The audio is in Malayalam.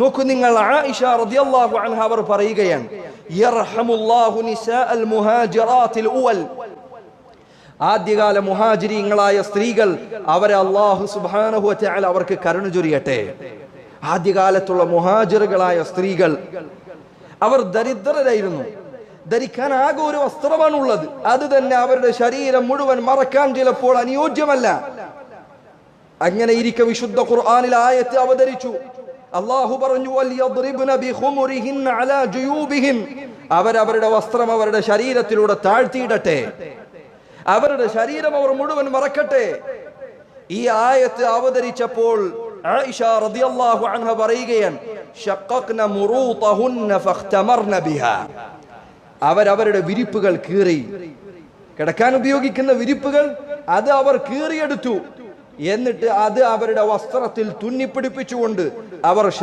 നോക്കൂ നിങ്ങൾ, ആയിഷ റളിയല്ലാഹു അൻഹ അവർ പറയുകയാണ്, യർഹമുല്ലാഹു നിസാഅൽ മുഹാജിറാത്തിൽ ഉവൽ, ആദ്യകാല മുഹാജിരീങ്ങളായ സ്ത്രീകൾ, അവരെ അല്ലാഹു സുബ്ഹാനഹു വ തആല അവർക്ക് കരുണ ചൊരിയട്ടെ. ആദ്യകാലത്തുള്ള മുഹാജിറുകളായ സ്ത്രീകൾ അവർ ദരിദ്രരായിരുന്നു. ധരിക്കാൻ ആകെ ഒരു വസ്ത്രമാണുള്ളത്. അത് തന്നെ അവരുടെ ശരീരം മുഴുവൻ മറക്കാൻ ചിലപ്പോൾ അനുയോജ്യമല്ല. അങ്ങനെ ഇരിക്കെ വിശുദ്ധ ഖുർആനിൽ ആയത്ത് അവതരിച്ചു. അല്ലാഹു പറഞ്ഞു, വൽയദ്രിബ്ന ബിഖുമുരിഹിന്ന അലാ ജുയൂബിഹിൻ, അവരവരുടെ വസ്ത്രം അവരുടെ ശരീരത്തിലൂടെ താഴ്ത്തിയിടട്ടെ, അവരുടെ ശരീരം അവർ മുഴുവൻ മറക്കട്ടെ. ഈ ആയത്ത് അവതരിച്ചപ്പോൾ ആയിഷ റളിയല്ലാഹു അൻഹ പറയുകയാണ്, ശഖഖന മുറൂതഹുന്ന ഫഖ്തമർന ബിഹാ, അവരവരുടെ വിരിപ്പുകൾ കീറി, കിടക്കാൻ ഉപയോഗിക്കുന്ന വിരിപ്പുകൾ അത് അവർ കീറിയെടുത്തു. എന്നിട്ട് അത് അവരുടെ വസ്ത്രത്തിൽ തുന്നിപ്പിടിപ്പിച്ചുകൊണ്ട് അവർ